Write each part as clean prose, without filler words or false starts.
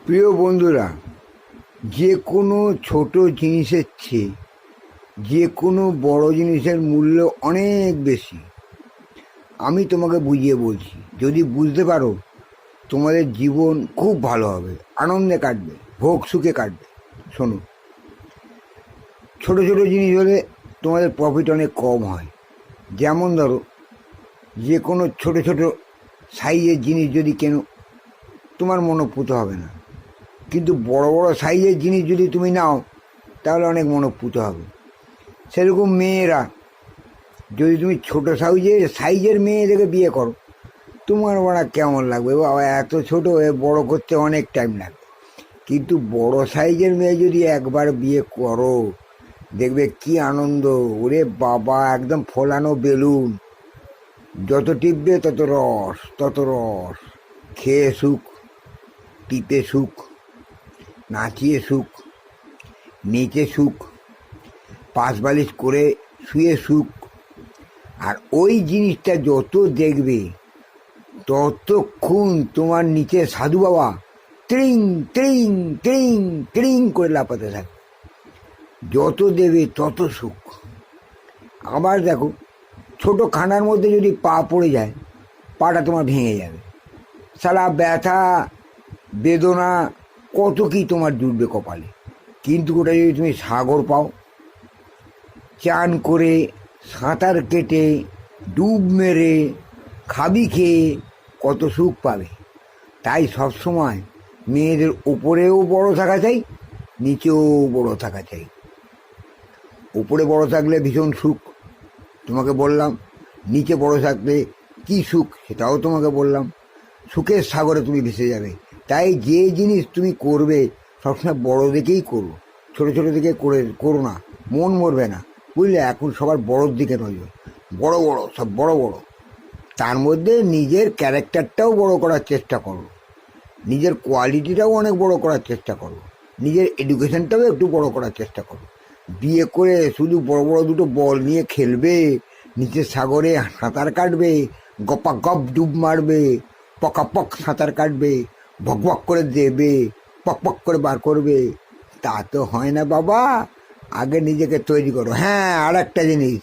প্রিয় বন্ধুরা, যে কোনো ছোট জিনিসের চেয়ে যে কোনো বড় জিনিসের মূল্য অনেক বেশি। আমি তোমাকে বুঝিয়ে বলছি, যদি বুঝতে পারো তোমাদের জীবন খুব ভালো হবে, আনন্দে কাটবে, ভোগ সুখে কাটবে। শোনো, ছোট ছোট জিনিস হলে তোমাদের প্রফিট অনেক কম হয়। যেমন ধরো, যে কোনো ছোট ছোট সাইজের জিনিস যদি কেনো, তোমার মনোপুত হবে না। কিন্তু বড় বড় সাইজের জিনিস যদি তুমি নাও, তাহলে অনেক মনোপুত হবে। সেরকম মেয়েরা, যদি তুমি ছোট সাইজের মেয়েদেরকে বিয়ে করো, তোমার ওরা কেমন লাগবে? বাবা, এত ছোট, বড় করতে অনেক টাইম লাগবে। কিন্তু বড় সাইজের মেয়ে যদি একবার বিয়ে করো, দেখবে কি আনন্দ। ওরে বাবা, একদম ফোলানো বেলুন, যত টিপবে তত রস, তত রস। খেয়ে সুখ, টিপে সুখ, নাচিয়ে সুখ, নেচে সুখ, পাশ বালিশ করে শুয়ে সুখ। আর ওই জিনিসটা যত দেখবে, ততক্ষণ তোমার নিচে সাধু বাবা ত্রিং ত্রিং ত্রিং ত্রিং করে লাপাতে থাকে। যত দেবে তত সুখ। আবার দেখো, ছোট খানার মধ্যে যদি পা পড়ে যায়, পাটা তোমার ভেঙে যাবে। সারা ব্যথা বেদনা কত কি তোমার জুটবে কপালে। কিন্তু ওটা যদি তুমি সাগর পাও, চান করে, সাঁতার কেটে, ডুব মেরে, খাবি খেয়ে কত সুখ পাবে। তাই সবসময় মেয়েদের উপরেও বড় থাকা চাই, নিচেও বড় থাকা চাই। উপরে বড় থাকলে ভীষণ সুখ, তোমাকে বললাম। নিচে বড় থাকলে কি সুখ, সেটাও তোমাকে বললাম। সুখের সাগরে তুমি ভেসে যাবে। তাই যে জিনিস তুমি করবে, সবসময় বড় দিকেই করো, ছোট ছোট দিকে করো না, মন মরবে না, বুঝলে? এখন সবার বড়োর দিকে নজর, বড় বড় সব বড় বড়। তার মধ্যে নিজের ক্যারেক্টারটাও বড় করার চেষ্টা করো, নিজের কোয়ালিটিটাও অনেক বড় করার চেষ্টা করো, নিজের এডুকেশনটাও একটু বড় করার চেষ্টা করো। বিয়ে করে শুধু বড় বড় দুটো বল নিয়ে খেলবে, নিচের সাগরে সাঁতার কাটবে, গপা গপ ডুব মারবে, পকাপক সাঁতার কাটবে, ভক ভক করে দেবে, পক পক করে বার করবে, তা তো হয় না বাবা। আগে নিজেকে তৈরি করো। হ্যাঁ, আর একটা জিনিস,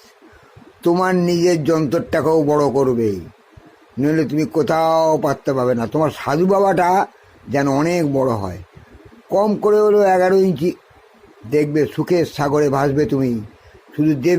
তোমার নিজের যন্ত্রটাকেও বড় করবে, নইলে তুমি কোথাও পারতে পাবে না। তোমার সাধু বাবাটা যেন অনেক বড় হয়, কম করে হলেও 11 ইঞ্চি। দেখবে সুখের সাগরে ভাসবে তুমি, শুধু দেব।